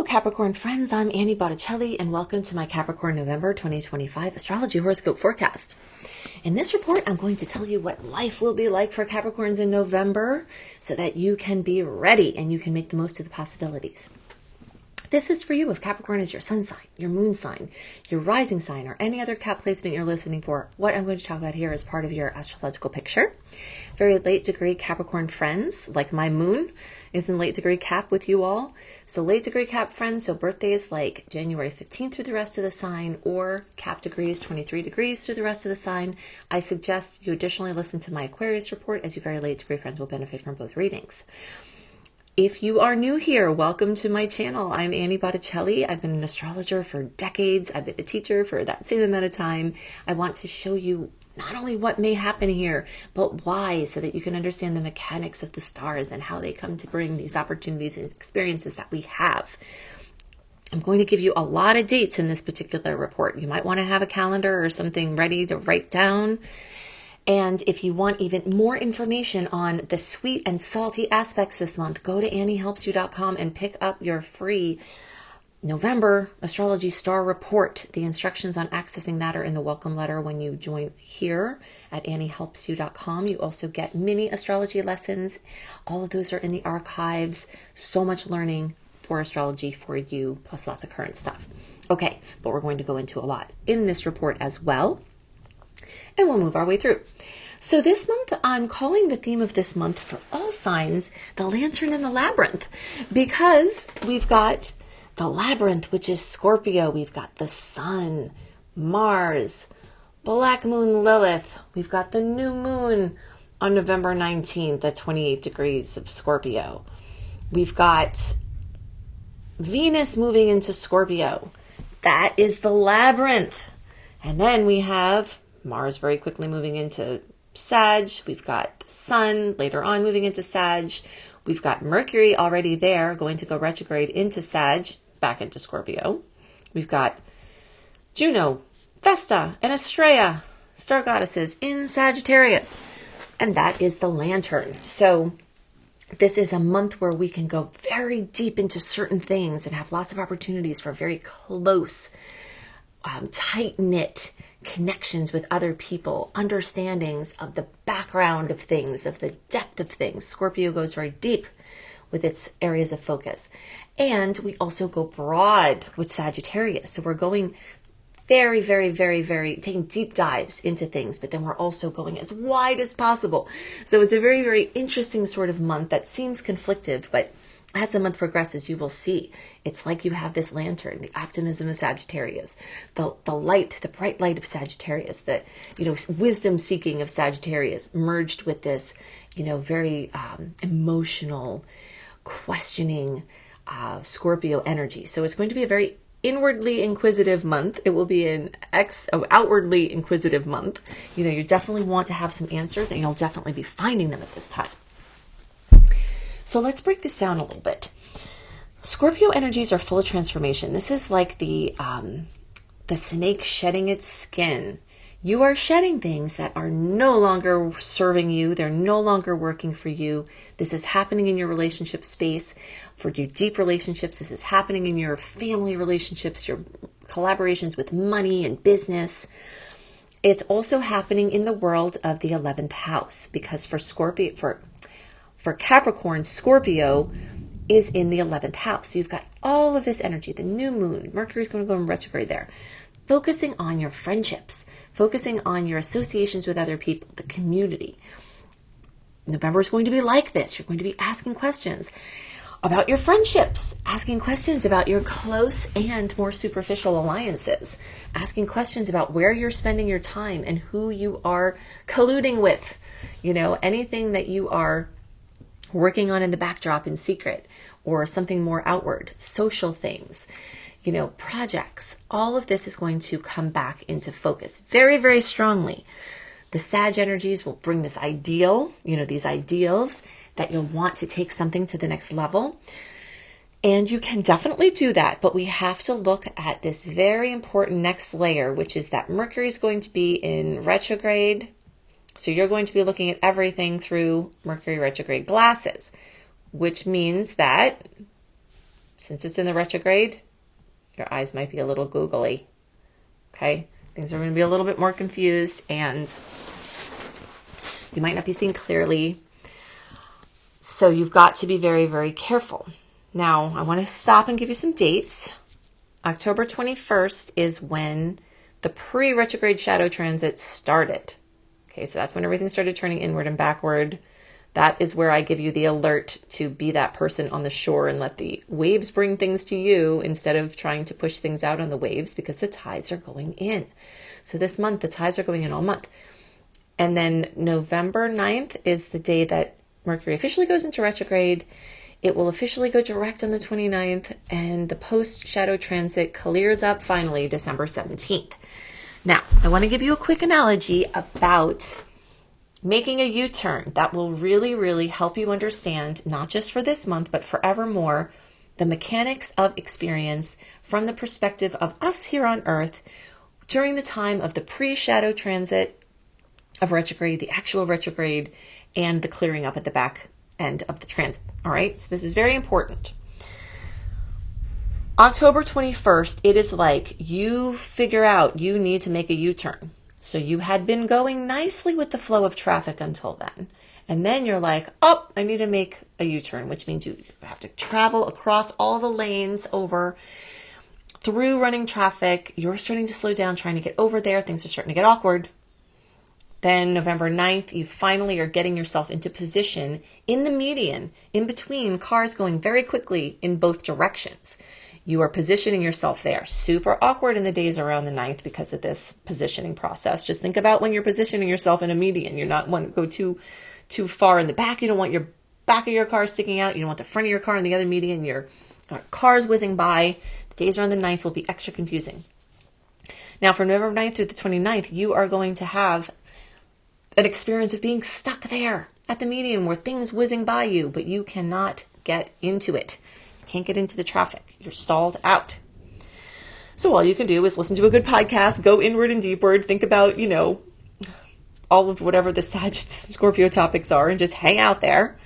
Hello, Capricorn friends. I'm Annie Botticelli, and welcome to my Capricorn November 2025 Astrology Horoscope Forecast. In this report, I'm going to tell you what life will be like for Capricorns in November so that you can be ready and you can make the most of the possibilities. This is for you if Capricorn is your sun sign, your moon sign, your rising sign, or any other Cap placement you're listening for. What I'm going to talk about here is part of your astrological picture. Very late degree Capricorn friends, like my moon, is in late degree Cap with you all. So late degree Cap friends, so birthdays like January 15th through the rest of the sign, or Cap degrees 23 degrees through the rest of the sign. I suggest you additionally listen to my Aquarius report, as your very late degree friends will benefit from both readings. If you are new here, welcome to my channel. I'm Annie Botticelli. I've been an astrologer for decades. I've been a teacher for that same amount of time. I want to show you not only what may happen here, but why, so that you can understand the mechanics of the stars and how they come to bring these opportunities and experiences that we have. I'm going to give you a lot of dates in this particular report. You might want to have a calendar or something ready to write down. And if you want even more information on the sweet and salty aspects this month, go to anniehelpsyou.com and pick up your free November Astrology Star Report. The instructions on accessing that are in the welcome letter when you join here at anniehelpsyou.com. You also get mini astrology lessons. All of those are in the archives. So much learning for astrology for you, plus lots of current stuff. Okay, but we're going to go into a lot in this report as well. And we'll move our way through. So this month, I'm calling the theme of this month for all signs, the Lantern and the Labyrinth, because we've got the Labyrinth, which is Scorpio. We've got the Sun, Mars, Black Moon Lilith. We've got the new moon on November 19th at 28 degrees of Scorpio. We've got Venus moving into Scorpio. That is the Labyrinth. And then we have Mars very quickly moving into Sag. We've got the Sun later on moving into Sag. We've got Mercury already there, going to go retrograde into Sag, back into Scorpio. We've got Juno, Vesta, and Astrea, star goddesses, in Sagittarius. And that is the Lantern. So this is a month where we can go very deep into certain things and have lots of opportunities for very close, tight-knit connections with other people, understandings of the background of things, of the depth of things. Scorpio goes very deep with its areas of focus. And we also go broad with Sagittarius. So we're going very, taking deep dives into things, but then we're also going as wide as possible. So it's a very, very interesting sort of month that seems conflictive, but as the month progresses, you will see it's like you have this lantern, the optimism of Sagittarius, the light, the bright light of Sagittarius, the wisdom seeking of Sagittarius merged with this very emotional, questioning Scorpio energy. So it's going to be a very inwardly inquisitive month. It will be an outwardly inquisitive month. You definitely want to have some answers, and you'll definitely be finding them at this time. So let's break this down a little bit. Scorpio energies are full of transformation. This is like the snake shedding its skin. You are shedding things that are no longer serving you. They're no longer working for you. This is happening in your relationship space. For your deep relationships, this is happening in your family relationships, your collaborations with money and business. It's also happening in the world of the 11th house, because for Capricorn, Scorpio is in the 11th house. So you've got all of this energy, the new moon, Mercury's going to go in retrograde there, focusing on your friendships, focusing on your associations with other people, the community. November is going to be like this. You're going to be asking questions about your friendships, asking questions about your close and more superficial alliances, asking questions about where you're spending your time and who you are colluding with, anything that you are working on in the backdrop in secret, or something more outward, social things, projects. All of this is going to come back into focus very, very strongly. The Sag energies will bring this ideal, these ideals that you'll want to take something to the next level. And you can definitely do that, but we have to look at this very important next layer, which is that Mercury is going to be in retrograde. So you're going to be looking at everything through Mercury retrograde glasses, which means that since it's in the retrograde, your eyes might be a little googly. Okay? Things are going to be a little bit more confused and you might not be seeing clearly. So you've got to be very, very careful. Now, I want to stop and give you some dates. October 21st is when the pre-retrograde shadow transit started. Okay, so that's when everything started turning inward and backward. That is where I give you the alert to be that person on the shore and let the waves bring things to you instead of trying to push things out on the waves, because the tides are going in. So this month, the tides are going in all month. And then November 9th is the day that Mercury officially goes into retrograde. It will officially go direct on the 29th, and the post-shadow transit clears up finally December 17th. Now, I want to give you a quick analogy about making a U-turn that will really, really help you understand, not just for this month, but forevermore, the mechanics of experience from the perspective of us here on Earth during the time of the pre-shadow transit of retrograde, the actual retrograde, and the clearing up at the back end of the transit. All right, so this is very important. October 21st, it is like you figure out you need to make a U-turn. So you had been going nicely with the flow of traffic until then. And then you're like, oh, I need to make a U-turn, which means you have to travel across all the lanes over through running traffic. You're starting to slow down, trying to get over there. Things are starting to get awkward. Then November 9th, you finally are getting yourself into position in the median, in between cars going very quickly in both directions. You are positioning yourself there. Super awkward in the days around the 9th because of this positioning process. Just think about when you're positioning yourself in a median. You're not want to go too far in the back. You don't want your back of your car sticking out. You don't want the front of your car in the other median. Your car's whizzing by. The days around the 9th will be extra confusing. Now, from November 9th through the 29th, you are going to have an experience of being stuck there at the median where things whizzing by you, but you cannot get into it. You can't get into the traffic. You're stalled out. So all you can do is listen to a good podcast, go inward and deepward, think about, all of whatever the Sag Scorpio topics are, and just hang out there.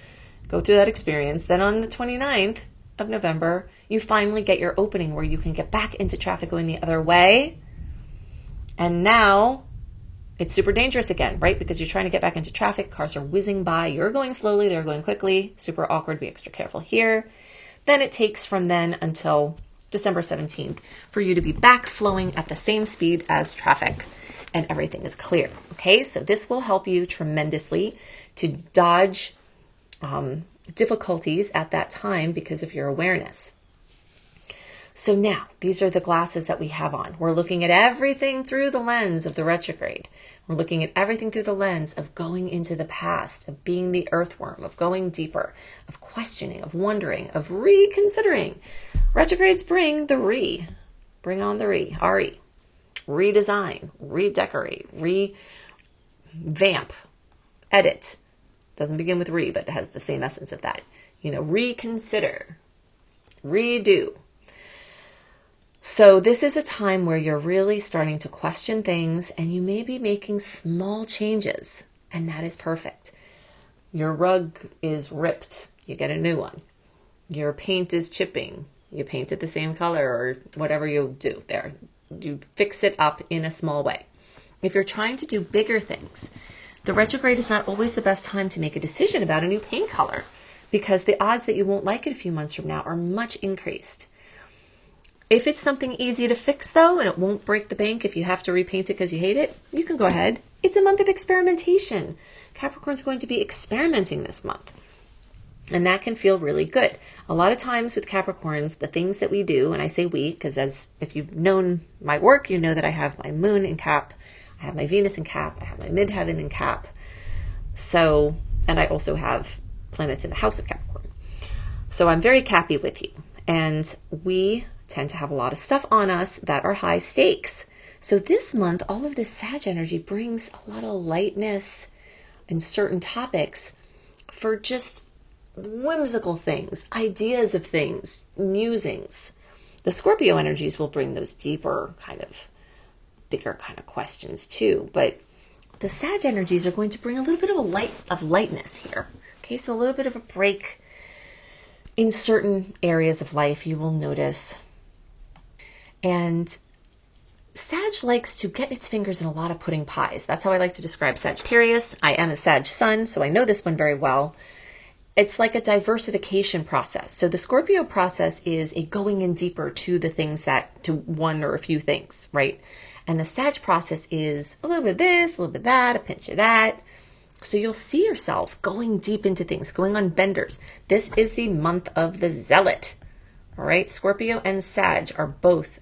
Go through that experience. Then on the 29th of November, you finally get your opening where you can get back into traffic going the other way. And now it's super dangerous again, right? Because you're trying to get back into traffic. Cars are whizzing by. You're going slowly. They're going quickly. Super awkward. Be extra careful here. Then it takes from then until December 17th for you to be back flowing at the same speed as traffic and everything is clear. Okay, so this will help you tremendously to dodge difficulties at that time because of your awareness. So now, these are the glasses that we have on. We're looking at everything through the lens of the retrograde. We're looking at everything through the lens of going into the past, of being the earthworm, of going deeper, of questioning, of wondering, of reconsidering. Retrogrades bring the bring on the RE. Redesign, redecorate, revamp, edit. Doesn't begin with but it has the same essence of that. Reconsider, redo. So this is a time where you're really starting to question things and you may be making small changes, and that is perfect. Your rug is ripped, you get a new one. Your paint is chipping, you paint it the same color or whatever you do there. You fix it up in a small way. If you're trying to do bigger things, the retrograde is not always the best time to make a decision about a new paint color because the odds that you won't like it a few months from now are much increased. If it's something easy to fix, though, and it won't break the bank if you have to repaint it because you hate it, you can go ahead. It's a month of experimentation. Capricorn's going to be experimenting this month. And that can feel really good. A lot of times with Capricorns, the things that we do, and I say we, because if you've known my work, you know that I have my moon in Cap, I have my Venus in Cap, I have my midheaven in Cap. So, and I also have planets in the house of Capricorn. So I'm very Cappy with you. And we tend to have a lot of stuff on us that are high stakes. So this month, all of this Sag energy brings a lot of lightness in certain topics for just whimsical things, ideas of things, musings. The Scorpio energies will bring those deeper bigger kind of questions too. But the Sag energies are going to bring a little bit of lightness here. Okay, so a little bit of a break. in certain areas of life you will notice. And Sag likes to get its fingers in a lot of pudding pies. That's how I like to describe Sagittarius. I am a Sag sun, so I know this one very well. It's like a diversification process. So the Scorpio process is a going in deeper to the things to one or a few things, right? And the Sag process is a little bit of this, a little bit of that, a pinch of that. So you'll see yourself going deep into things, going on benders. This is the month of the zealot, all right? Scorpio and Sag are both,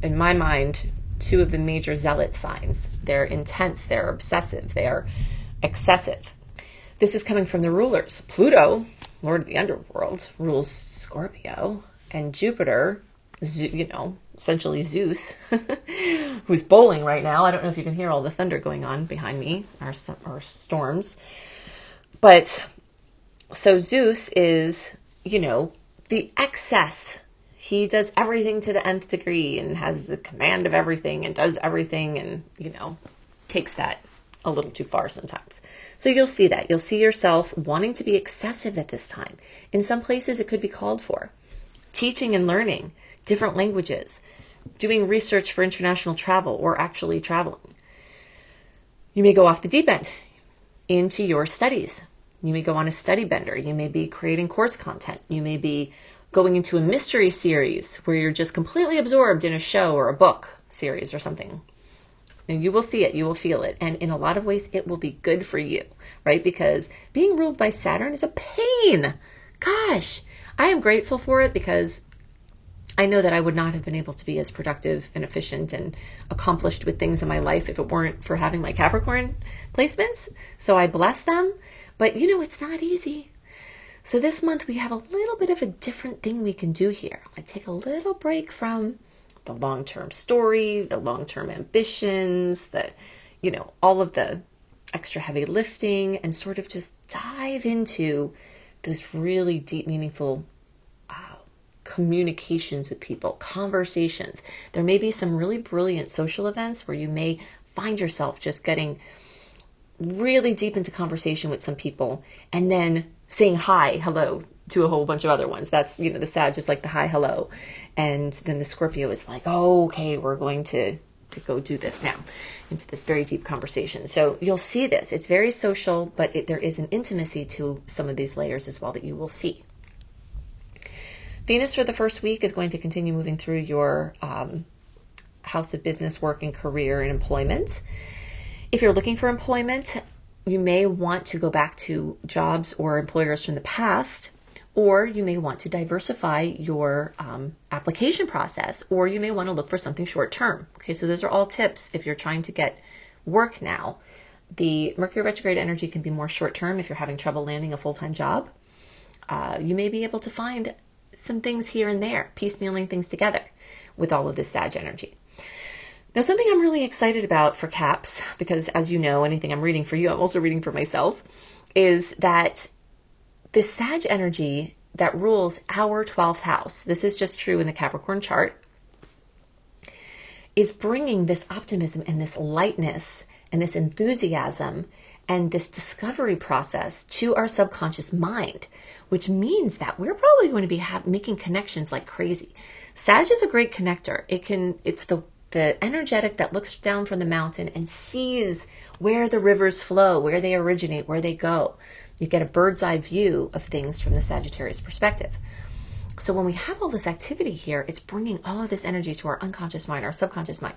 in my mind, two of the major zealot signs. They're intense, they're obsessive, they are excessive. This is coming from the rulers. Pluto, Lord of the Underworld, rules Scorpio, and Jupiter, essentially Zeus, who's bowling right now. I don't know if you can hear all the thunder going on behind me, or storms. But so Zeus is, the excess. He does everything to the nth degree and has the command of everything and does everything and, takes that a little too far sometimes. So you'll see that. You'll see yourself wanting to be excessive at this time. In some places it could be called for. Teaching and learning different languages, doing research for international travel or actually traveling. You may go off the deep end into your studies. You may go on a study bender. You may be creating course content. You may be going into a mystery series where you're just completely absorbed in a show or a book series or something. And you will see it, you will feel it. And in a lot of ways, it will be good for you, right? Because being ruled by Saturn is a pain. Gosh, I am grateful for it because I know that I would not have been able to be as productive and efficient and accomplished with things in my life if it weren't for having my Capricorn placements. So I bless them, but it's not easy. So this month we have a little bit of a different thing we can do here. Like take a little break from the long-term story, the long-term ambitions, all of the extra heavy lifting, and sort of just dive into those really deep, meaningful communications with people, conversations. There may be some really brilliant social events where you may find yourself just getting really deep into conversation with some people and then saying hi, hello to a whole bunch of other ones. That's, the Sag is like the hi, hello. And then the Scorpio is like, oh, okay, we're going to go do this now, into this very deep conversation. So you'll see this. It's very social, but there is an intimacy to some of these layers as well that you will see. Venus for the first week is going to continue moving through your house of business, work, and career and employment. If you're looking for employment, you may want to go back to jobs or employers from the past, or you may want to diversify your application process, or you may want to look for something short term. Okay, so those are all tips if you're trying to get work now. The Mercury retrograde energy can be more short term if you're having trouble landing a full-time job. You may be able to find some things here and there, piecemealing things together with all of this Sag energy. Now, something I'm really excited about for Caps, because as you know, anything I'm reading for you, I'm also reading for myself, is that this Sag energy that rules our 12th house, this is just true in the Capricorn chart, is bringing this optimism and this lightness and this enthusiasm and this discovery process to our subconscious mind, which means that we're probably going to be making connections like crazy. Sag is a great connector. It's the energetic that looks down from the mountain and sees where the rivers flow, where they originate, where they go. You get a bird's eye view of things from the Sagittarius perspective. So when we have all this activity here, it's bringing all of this energy to our unconscious mind, our subconscious mind.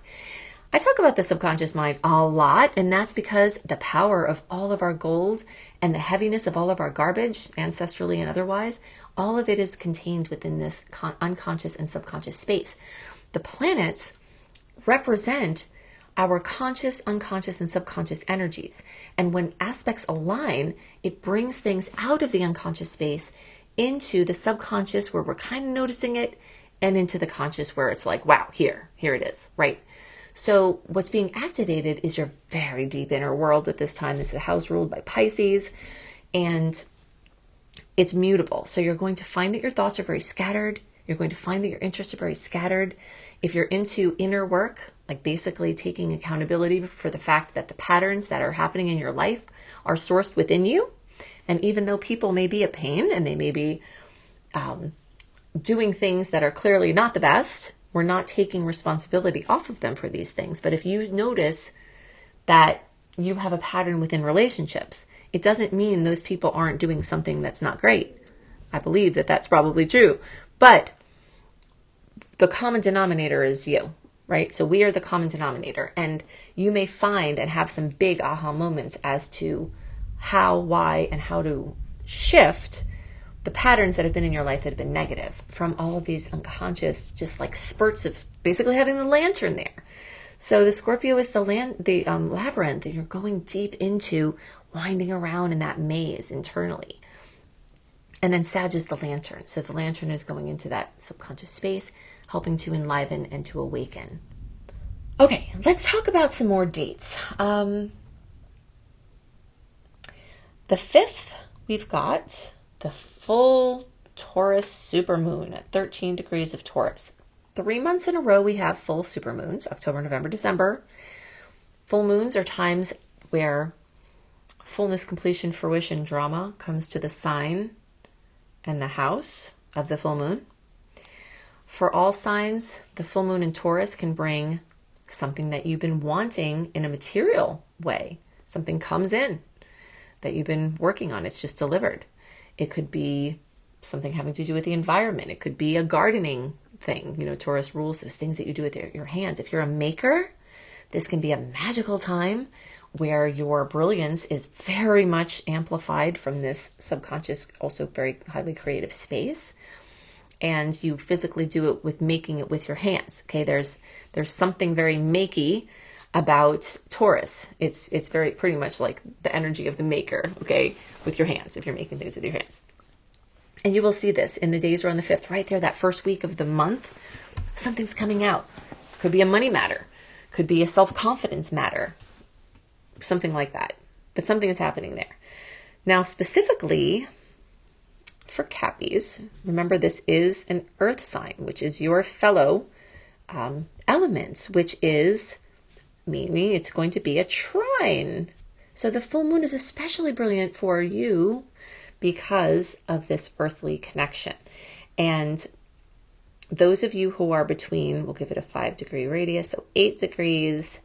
I talk about the subconscious mind a lot, and that's because the power of all of our gold and the heaviness of all of our garbage, ancestrally and otherwise, all of it is contained within this unconscious and subconscious space. The planets represent our conscious, unconscious, and subconscious energies. And when aspects align, it brings things out of the unconscious space into the subconscious where we're kind of noticing it, and into the conscious where it's like, wow, here it is, right? So what's being activated is your very deep inner world at this time. This is a house ruled by Pisces, and it's mutable. So you're going to find that your thoughts are very scattered. You're going to find that your interests are very scattered. If you're into inner work, like basically taking accountability for the fact that the patterns that are happening in your life are sourced within you, And even though people may be a pain and they may be doing things that are clearly not the best, we're not taking responsibility off of them for these things. But if you notice that you have a pattern within relationships, it doesn't mean those people aren't doing something that's not great. I believe that that's probably true. But the common denominator is you, right? So we are the common denominator. And you may find and have some big aha moments as to how, why, and how to shift the patterns that have been in your life that have been negative from all of these unconscious, just like spurts of basically having the lantern there. So the Scorpio is the labyrinth, and you're going deep into winding around in that maze internally. And then Sag is the lantern. So the lantern is going into that subconscious space, helping to enliven and to awaken. Okay, let's talk about some more dates. The 5th, we've got the full Taurus supermoon at 13 degrees of Taurus. 3 months in a row we have full supermoons, October, November, December. Full moons are times where fullness, completion, fruition, drama comes to the sign and the house of the full moon. For all signs, the full moon in Taurus can bring something that you've been wanting in a material way. Something comes in that you've been working on. It's just delivered. It could be something having to do with the environment. It could be a gardening thing. You know, Taurus rules those things that you do with your hands. If you're a maker, this can be a magical time where your brilliance is very much amplified from this subconscious, also very highly creative space. And you physically do it with making it with your hands. Okay, there's something very makey about Taurus. It's very pretty much like the energy of the maker, okay, with your hands, if you're making things with your hands. And you will see this in the days around the 5th, right there, that first week of the month, something's coming out. Could be a money matter, could be a self-confidence matter, something like that. But something is happening there. Now, specifically for Cappies, remember this is an earth sign, which is your fellow elements, which is meaning it's going to be a trine. So the full moon is especially brilliant for you because of this earthly connection. And those of you who are between, we'll give it a 5-degree radius, so 8 degrees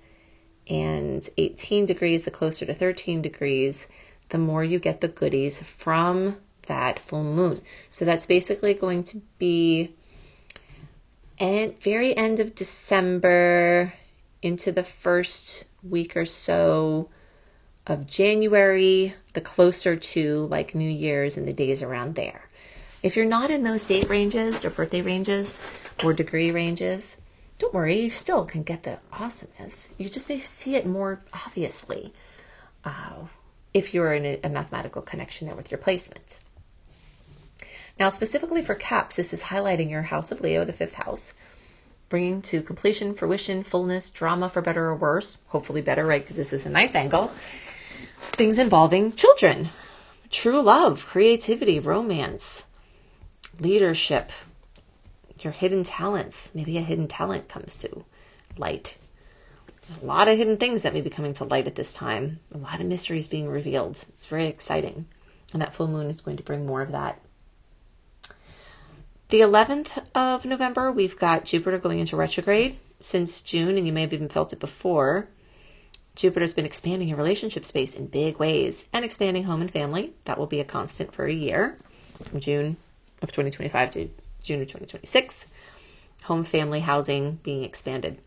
and 18 degrees, the closer to 13 degrees, the more you get the goodies from that full moon. So that's basically going to be at very end of December into the first week or so of January, the closer to like New Year's and the days around there. If you're not in those date ranges or birthday ranges or degree ranges, don't worry, you still can get the awesomeness. You just may see it more obviously if you're in a mathematical connection there with your placements. Now, specifically for Caps, this is highlighting your house of Leo, the 5th house, bringing to completion, fruition, fullness, drama for better or worse, hopefully better, right? Because this is a nice angle. Things involving children, true love, creativity, romance, leadership, your hidden talents. Maybe a hidden talent comes to light. There's a lot of hidden things that may be coming to light at this time. A lot of mysteries being revealed. It's very exciting. And that full moon is going to bring more of that. The 11th of November, we've got Jupiter going into retrograde since June, and you may have even felt it before. Jupiter's been expanding your relationship space in big ways and expanding home and family. That will be a constant for a year, from June of 2025 to June of 2026. Home, family, housing being expanded.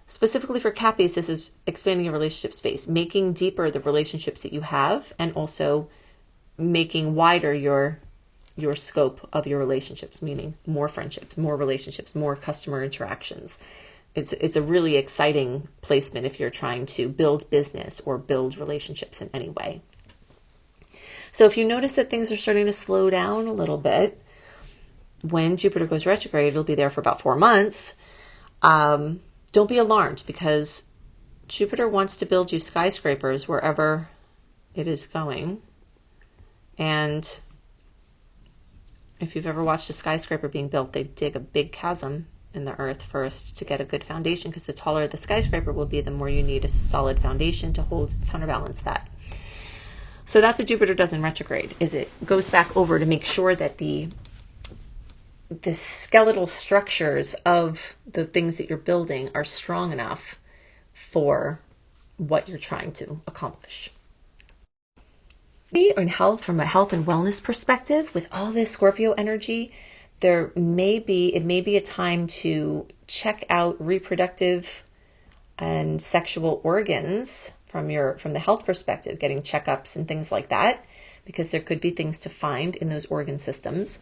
Specifically for Cappies, this is expanding your relationship space, making deeper the relationships that you have, and also making wider your scope of your relationships, meaning more friendships, more relationships, more customer interactions. It's a really exciting placement if you're trying to build business or build relationships in any way. So if you notice that things are starting to slow down a little bit, when Jupiter goes retrograde, it'll be there for about 4 months. Don't be alarmed, because Jupiter wants to build you skyscrapers wherever it is going. And if you've ever watched a skyscraper being built, they dig a big chasm in the earth first to get a good foundation, because the taller the skyscraper will be, the more you need a solid foundation to hold, counterbalance that. So that's what Jupiter does in retrograde, is it goes back over to make sure that the skeletal structures of the things that you're building are strong enough for what you're trying to accomplish. In health, from a health and wellness perspective, with all this Scorpio energy, it may be a time to check out reproductive and sexual organs from the health perspective, getting checkups and things like that, because there could be things to find in those organ systems.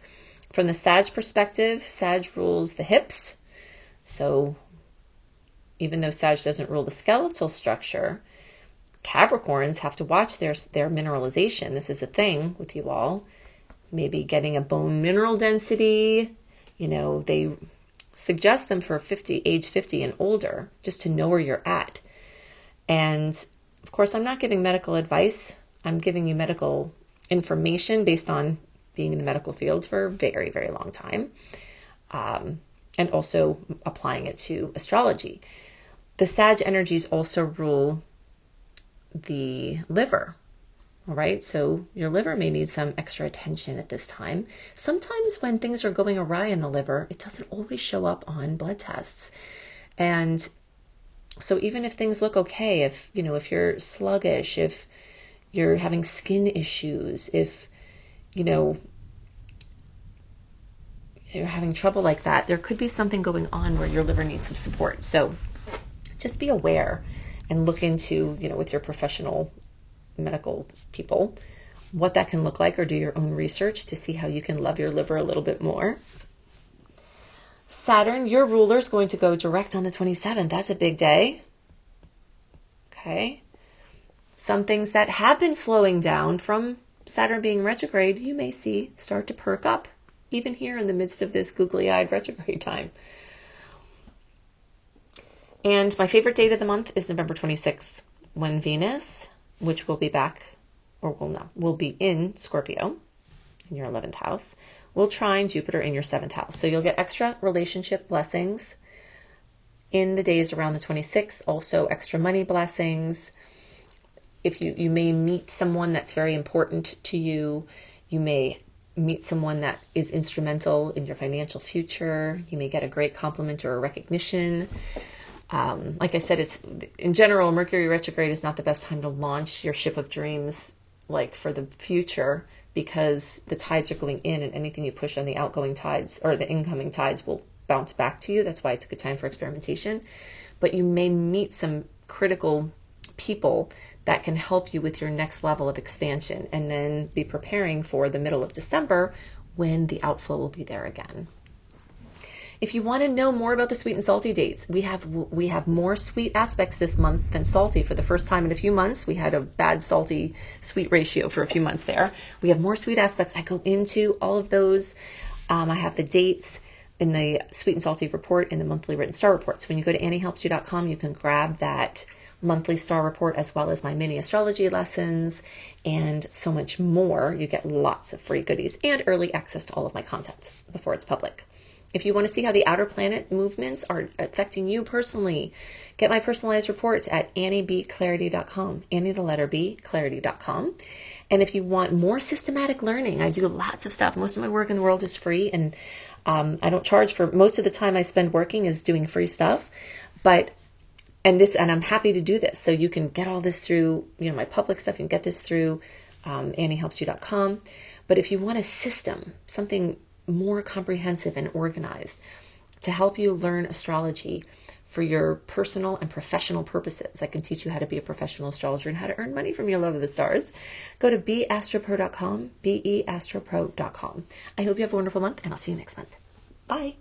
From the Sag perspective, Sag rules the hips. So even though Sag doesn't rule the skeletal structure, Capricorns have to watch their mineralization. This is a thing with you all. Maybe getting a bone mineral density. They suggest them for age 50 and older, just to know where you're at. And of course, I'm not giving medical advice. I'm giving you medical information based on being in the medical field for a very, very long time. And also applying it to astrology. The Sag energies also rule the liver. All right, so your liver may need some extra attention at this time. Sometimes when things are going awry in the liver, it doesn't always show up on blood tests. And so even if things look okay, if you're sluggish, if you're having skin issues, if you're having trouble like that, there could be something going on where your liver needs some support. So just be aware and look into, with your professional medical people, what that can look like, or do your own research to see how you can love your liver a little bit more. Saturn, your ruler, is going to go direct on the 27th. That's a big day. Okay. Some things that have been slowing down from Saturn being retrograde, you may see start to perk up, even here in the midst of this googly-eyed retrograde time. And my favorite date of the month is November 26th, when Venus, which will be back, or will be in Scorpio, in your 11th house, will trine Jupiter in your 7th house. So you'll get extra relationship blessings in the days around the 26th, also extra money blessings. If you may meet someone that's very important to you, you may meet someone that is instrumental in your financial future. You may get a great compliment or a recognition. Like I said, it's in general, Mercury retrograde is not the best time to launch your ship of dreams, like for the future, because the tides are going in, and anything you push on the outgoing tides or the incoming tides will bounce back to you. That's why it's a good time for experimentation. But you may meet some critical people that can help you with your next level of expansion, and then be preparing for the middle of December when the outflow will be there again. If you want to know more about the sweet and salty dates, we have more sweet aspects this month than salty. For the first time in a few months, we had a bad salty sweet ratio for a few months there. We have more sweet aspects. I go into all of those. I have the dates in the sweet and salty report in the monthly written star report. So when you go to anniehelpsyou.com, you can grab that monthly star report as well as my mini astrology lessons and so much more. You get lots of free goodies and early access to all of my content before it's public. If you want to see how the outer planet movements are affecting you personally, get my personalized reports at anniebclarity.com, Annie the letter B, clarity.com. And if you want more systematic learning, I do lots of stuff. Most of my work in the world is free, and I don't charge for most of the time I spend working is doing free stuff. And I'm happy to do this. So you can get all this through, my public stuff. You can get this through anniehelpsyou.com. But if you want a system, something more comprehensive and organized to help you learn astrology for your personal and professional purposes, I can teach you how to be a professional astrologer and how to earn money from your love of the stars. Go to beastropro.com, beastropro.com. I hope you have a wonderful month, and I'll see you next month. Bye.